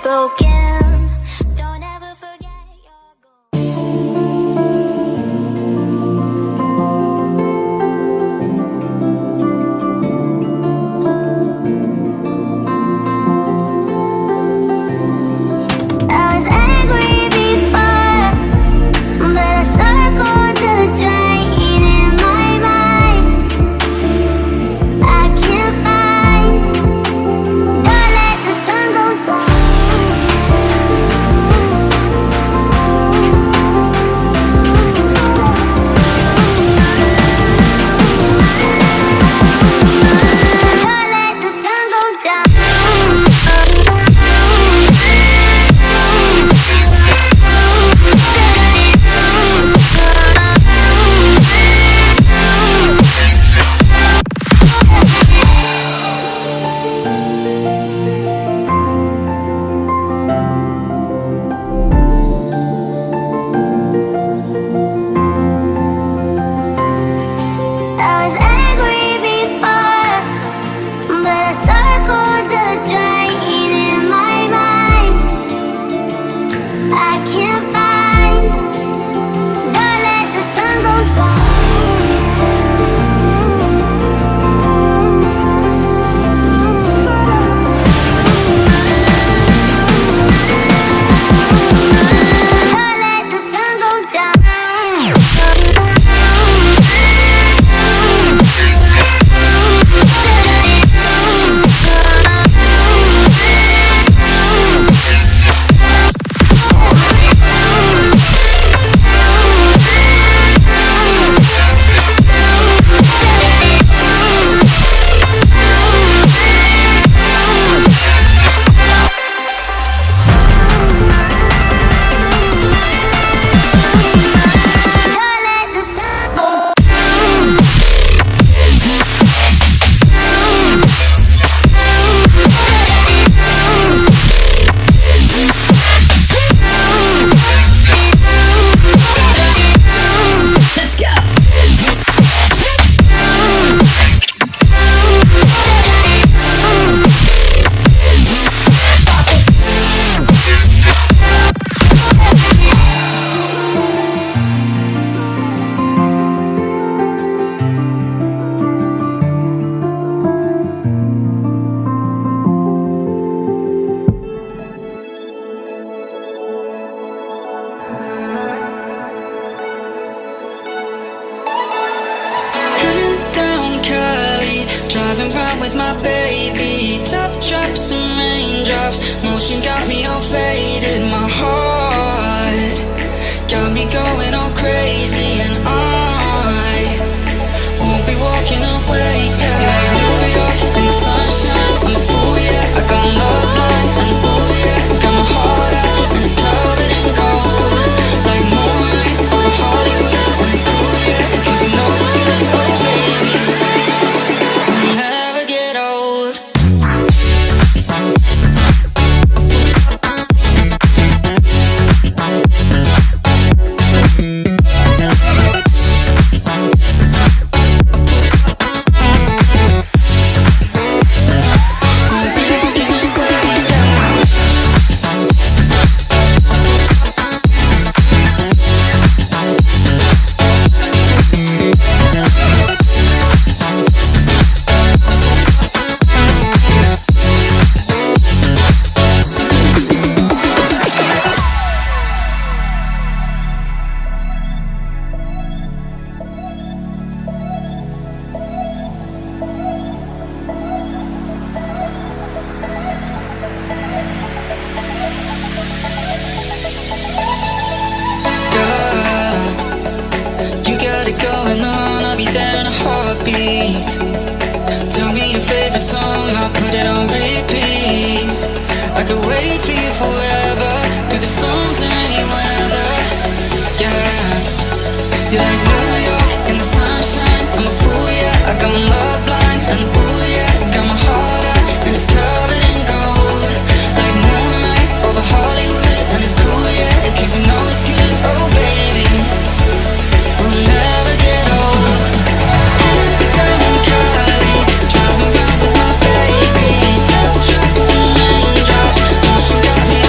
broken. Don't ever forget your goal. I was angry before, but I circled the drain in my mind. I can't find. Don't let the sun go down. Don't let the sun go down. I was angry before, but I circled the drain in my mind. I can't find. Don't let the sun go down. Don't let the sun go down. Don't let the sun go Let's go. Heading down Cali, driving round with my baby. Top drops and raindrops, motion got me all faded. My heart got me going all crazy, and I won't be walking away. Yeah, like New York in the sunshine, I'm a fool, yeah. I got love blind, and ooh yeah, got my heart out, and it's covered in gold. Like moonlight over Hollywood, and it's cool, yeah, 'cause you know it's good, oh baby. We'll never get old. You got it going on, I'll be there in a heartbeat. Tell me your favorite song, I'll put it on repeat. I could wait for you forever, through the storms or any weather. Yeah, you're like New York in the sunshine, I'm a fool, yeah. I got my love blind, and ooh yeah, got my heart out, and it's covered in gold. Like moonlight over Hollywood, and it's cool, yeah, 'cause you know it's good, oh baby. We'll never get old. Down in Cali, driving round with my baby. Top drops and raindrops, motion got me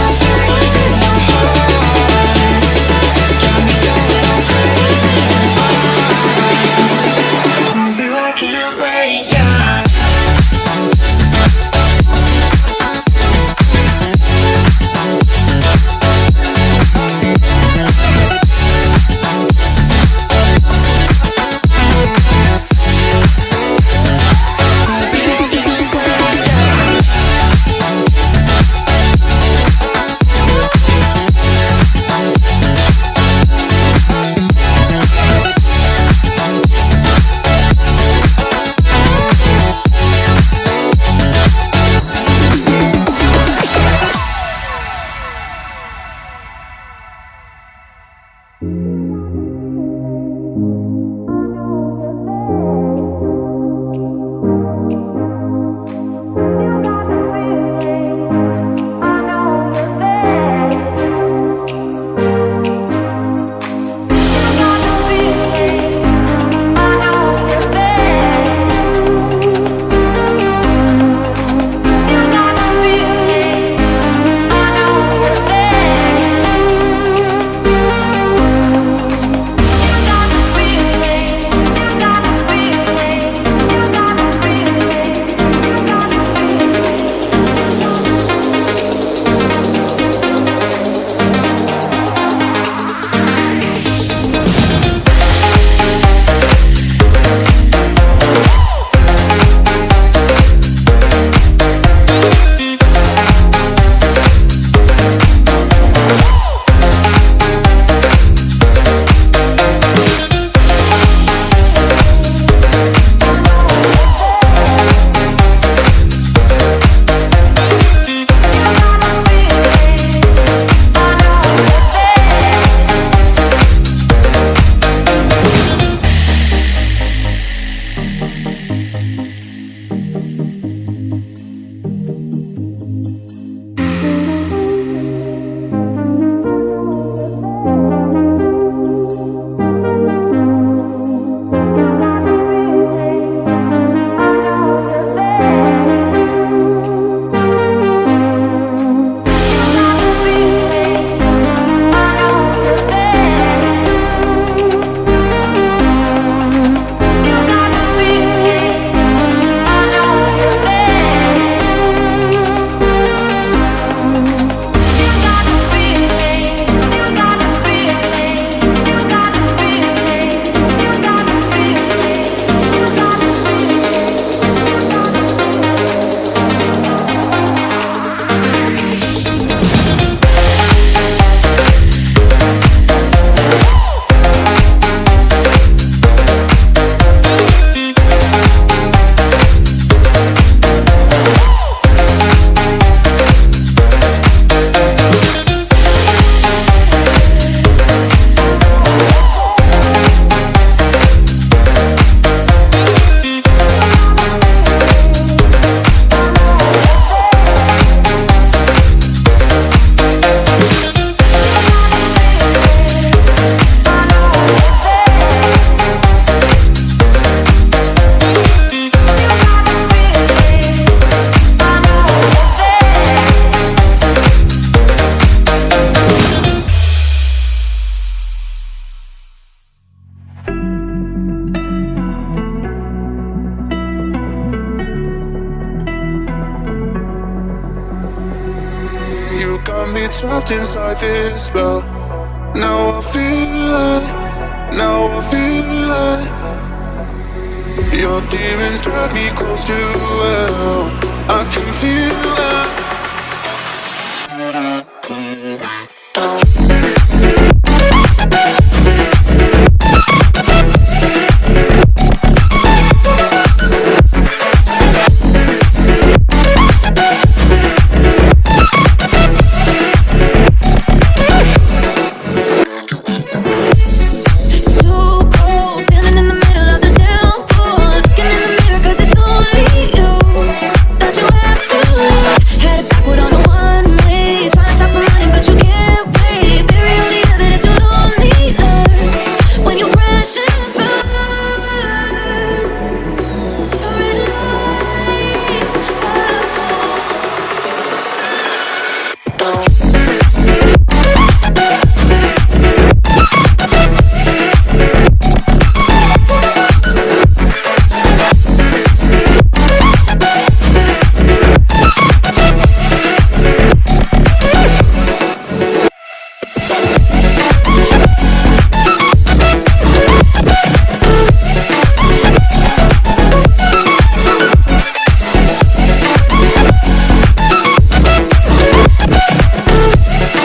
trapped inside this spell. Now I feel like your demons drag me close to hell. I can feel